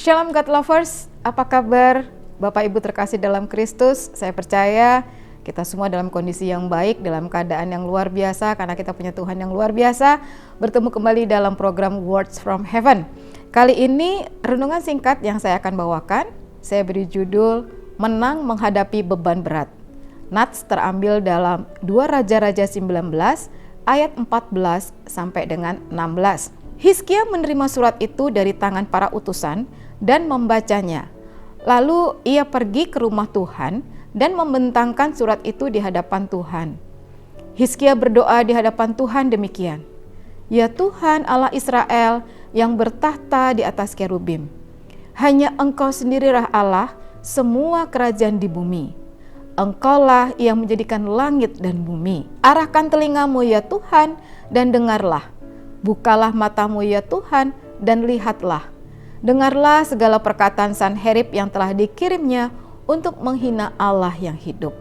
Shalom God Lovers, apa kabar Bapak Ibu terkasih dalam Kristus? Saya percaya kita semua dalam kondisi yang baik, dalam keadaan yang luar biasa karena kita punya Tuhan yang luar biasa. Bertemu kembali dalam program Words from Heaven. Kali ini renungan singkat yang saya akan bawakan, saya beri judul Menang Menghadapi Beban Berat. Nats terambil dalam 2 Raja-Raja 19 ayat 14 sampai dengan 16. Hizkia menerima surat itu dari tangan para utusan dan membacanya. Lalu ia pergi ke rumah Tuhan dan membentangkan surat itu di hadapan Tuhan. Hizkia berdoa di hadapan Tuhan demikian, "Ya Tuhan Allah Israel yang bertahta di atas kerubim, hanya Engkau sendirilah Allah semua kerajaan di bumi. Engkaulah yang menjadikan langit dan bumi. Arahkan telingamu ya Tuhan dan dengarlah. Bukalah matamu ya Tuhan dan lihatlah. Dengarlah segala perkataan Sanherib yang telah dikirimnya untuk menghina Allah yang hidup."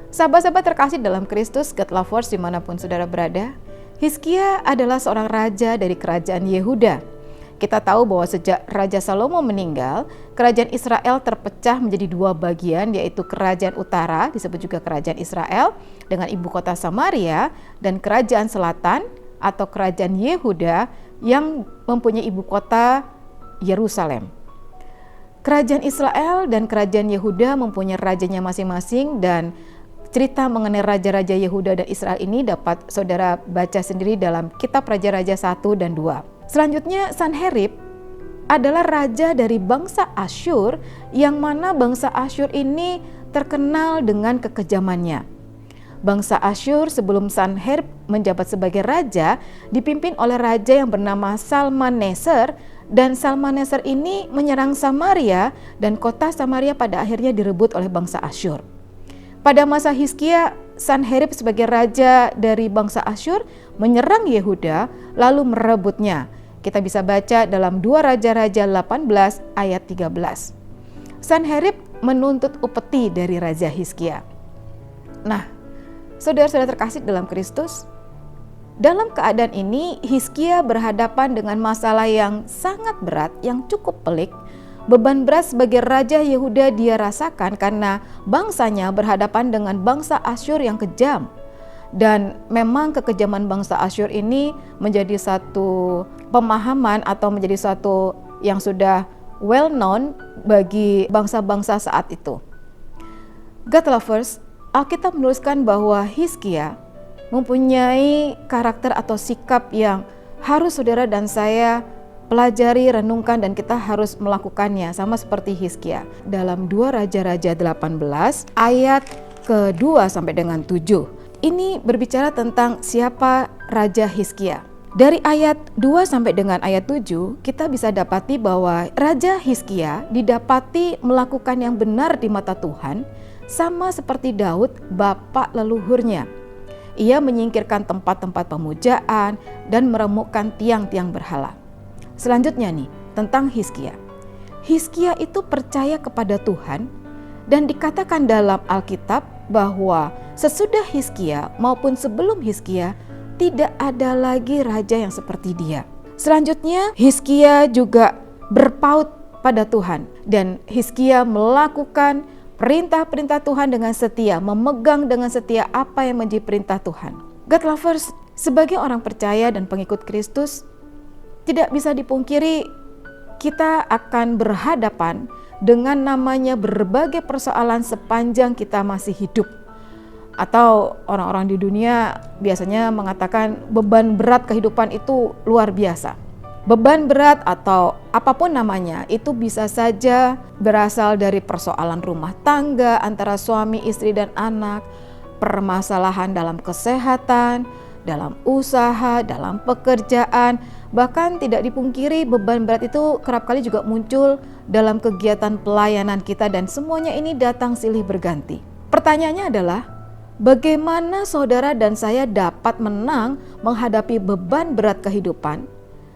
Sahabat-sahabat terkasih dalam Kristus, God Lovers dimanapun saudara berada, Hizkia adalah seorang raja dari kerajaan Yehuda. Kita tahu bahwa sejak Raja Salomo meninggal, kerajaan Israel terpecah menjadi 2 bagian, yaitu kerajaan utara, disebut juga kerajaan Israel, dengan ibu kota Samaria, dan kerajaan selatan atau kerajaan Yehuda yang mempunyai ibu kota Yerusalem. Kerajaan Israel dan kerajaan Yehuda mempunyai rajanya masing-masing, dan cerita mengenai raja-raja Yehuda dan Israel ini dapat saudara baca sendiri dalam kitab Raja-Raja 1 dan 2. Selanjutnya Sanherib adalah raja dari bangsa Asyur, yang mana bangsa Asyur ini terkenal dengan kekejamannya. Bangsa Asyur sebelum Sanherib menjabat sebagai raja dipimpin oleh raja yang bernama Salmaneser, dan Salmaneser ini menyerang Samaria dan kota Samaria pada akhirnya direbut oleh bangsa Asyur. Pada masa Hizkia, Sanherib sebagai raja dari bangsa Asyur menyerang Yehuda lalu merebutnya. Kita bisa baca dalam 2 Raja-Raja 18 ayat 13. Sanherib menuntut upeti dari Raja Hizkia. Nah, saudara-saudara terkasih dalam Kristus, dalam keadaan ini Hizkia berhadapan dengan masalah yang sangat berat, yang cukup pelik. Beban berat sebagai Raja Yehuda dia rasakan karena bangsanya berhadapan dengan bangsa Asyur yang kejam. Dan memang kekejaman bangsa Asyur ini menjadi satu pemahaman atau menjadi satu yang sudah well known bagi bangsa-bangsa saat itu. God Lovers, Alkitab menuliskan bahwa Hizkia mempunyai karakter atau sikap yang harus saudara dan saya pelajari, renungkan, dan kita harus melakukannya sama seperti Hizkia. Dalam 2 Raja-Raja 18 ayat ke-2 sampai dengan 7. Ini berbicara tentang siapa Raja Hizkia. Dari ayat 2 sampai dengan ayat 7, kita bisa dapati bahwa Raja Hizkia didapati melakukan yang benar di mata Tuhan, sama seperti Daud, bapak leluhurnya. Ia menyingkirkan tempat-tempat pemujaan dan meremukkan tiang-tiang berhala. Selanjutnya nih, tentang Hizkia. Hizkia itu percaya kepada Tuhan, dan dikatakan dalam Alkitab bahwa sesudah Hizkia maupun sebelum Hizkia tidak ada lagi raja yang seperti dia. Selanjutnya, Hizkia juga berpaut pada Tuhan, dan Hizkia melakukan perintah-perintah Tuhan dengan setia, memegang dengan setia apa yang menjadi perintah Tuhan. God Lovers, sebagai orang percaya dan pengikut Kristus, tidak bisa dipungkiri kita akan berhadapan dengan namanya berbagai persoalan sepanjang kita masih hidup. Atau orang-orang di dunia biasanya mengatakan beban berat kehidupan itu luar biasa. Beban berat atau apapun namanya itu bisa saja berasal dari persoalan rumah tangga antara suami, istri, dan anak, permasalahan dalam kesehatan, dalam usaha, dalam pekerjaan. Bahkan tidak dipungkiri beban berat itu kerap kali juga muncul dalam kegiatan pelayanan kita, dan semuanya ini datang silih berganti. Pertanyaannya adalah, bagaimana saudara dan saya dapat menang menghadapi beban berat kehidupan?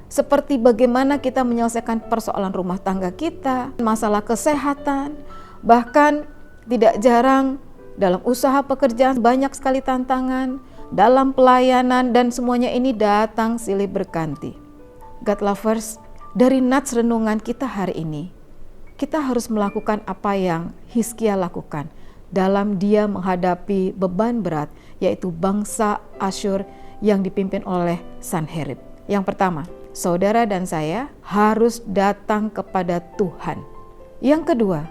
Seperti bagaimana kita menyelesaikan persoalan rumah tangga kita, masalah kesehatan, bahkan tidak jarang dalam usaha pekerjaan banyak sekali tantangan, dalam pelayanan, dan semuanya ini datang silih berganti. God Lovers, dari nats renungan kita hari ini, kita harus melakukan apa yang Hizkia lakukan dalam dia menghadapi beban berat, yaitu bangsa Asyur yang dipimpin oleh Sanherib. Yang pertama, saudara dan saya harus datang kepada Tuhan. Yang kedua,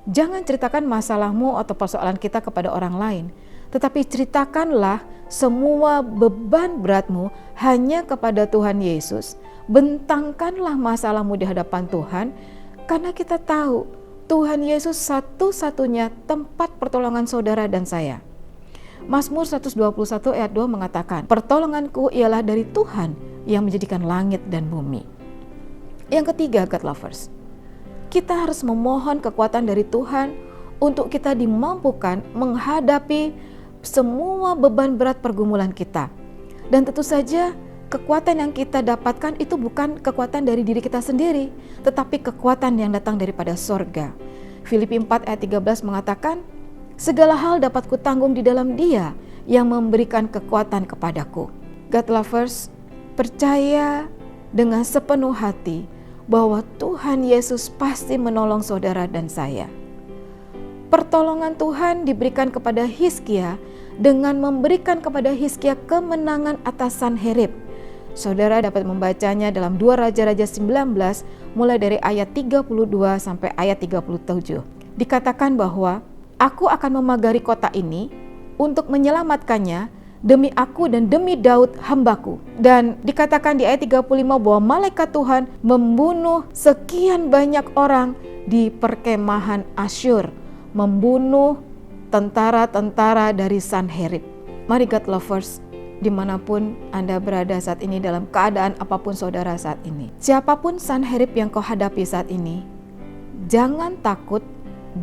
jangan ceritakan masalahmu atau persoalan kita kepada orang lain, tetapi ceritakanlah semua beban beratmu hanya kepada Tuhan Yesus. Bentangkanlah masalahmu di hadapan Tuhan, karena kita tahu Tuhan Yesus satu-satunya tempat pertolongan saudara dan saya. Mazmur 121 ayat 2 mengatakan, pertolonganku ialah dari Tuhan yang menjadikan langit dan bumi. Yang ketiga, God lovers, kita harus memohon kekuatan dari Tuhan untuk kita dimampukan menghadapi semua beban berat pergumulan kita. Dan tentu saja kekuatan yang kita dapatkan itu bukan kekuatan dari diri kita sendiri, tetapi kekuatan yang datang daripada sorga. Filipi 4 ayat 13 mengatakan, segala hal dapat kutanggung di dalam Dia yang memberikan kekuatan kepadaku. God lovers, percaya dengan sepenuh hati bahwa Tuhan Yesus pasti menolong saudara dan saya. Pertolongan Tuhan diberikan kepada Hizkia dengan memberikan kepada Hizkia kemenangan atas Sanherib. Saudara dapat membacanya dalam 2 Raja-Raja 19 mulai dari ayat 32 sampai ayat 37. Dikatakan bahwa aku akan memagari kota ini untuk menyelamatkannya demi aku dan demi Daud hambaku. Dan dikatakan di ayat 35 bahwa malaikat Tuhan membunuh sekian banyak orang di perkemahan Asyur, membunuh tentara-tentara dari Sanherib. Mari God lovers, dimanapun Anda berada saat ini, dalam keadaan apapun saudara saat ini, siapapun Sanherib yang kau hadapi saat ini, jangan takut,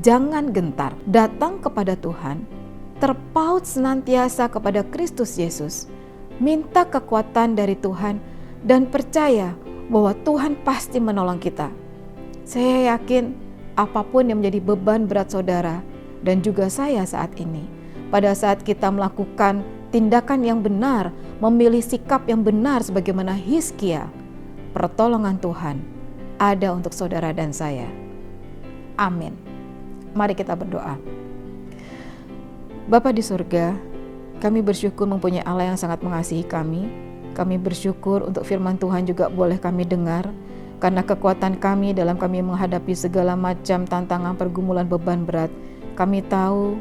jangan gentar, datang kepada Tuhan, terpaut senantiasa kepada Kristus Yesus, minta kekuatan dari Tuhan, dan percaya bahwa Tuhan pasti menolong kita. Saya yakin apapun yang menjadi beban berat saudara dan juga saya saat ini, pada saat kita melakukan tindakan yang benar, memilih sikap yang benar sebagaimana Hizkia, pertolongan Tuhan ada untuk saudara dan saya. Amin. Mari kita berdoa. Bapa di surga, kami bersyukur mempunyai Allah yang sangat mengasihi kami. Kami bersyukur untuk firman Tuhan juga boleh kami dengar, karena kekuatan kami dalam kami menghadapi segala macam tantangan, pergumulan, beban berat. Kami tahu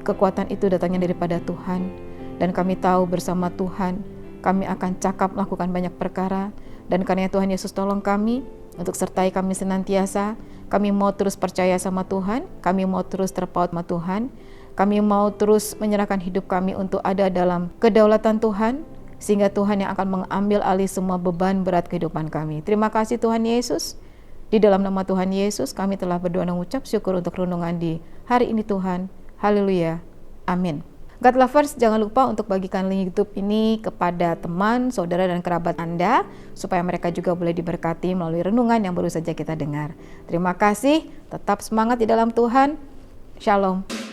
kekuatan itu datangnya daripada Tuhan, dan kami tahu bersama Tuhan kami akan cakap melakukan banyak perkara. Dan karena Tuhan Yesus tolong kami untuk sertai kami senantiasa. Kami mau terus percaya sama Tuhan, kami mau terus terpaut sama Tuhan, kami mau terus menyerahkan hidup kami untuk ada dalam kedaulatan Tuhan, sehingga Tuhan yang akan mengambil alih semua beban berat kehidupan kami. Terima kasih Tuhan Yesus. Di dalam nama Tuhan Yesus kami telah berdoa dan mengucap syukur untuk renungan di hari ini Tuhan. Haleluya. Amin. God lovers, jangan lupa untuk bagikan link YouTube ini kepada teman, saudara, dan kerabat Anda, supaya mereka juga boleh diberkati melalui renungan yang baru saja kita dengar. Terima kasih, tetap semangat di dalam Tuhan. Shalom.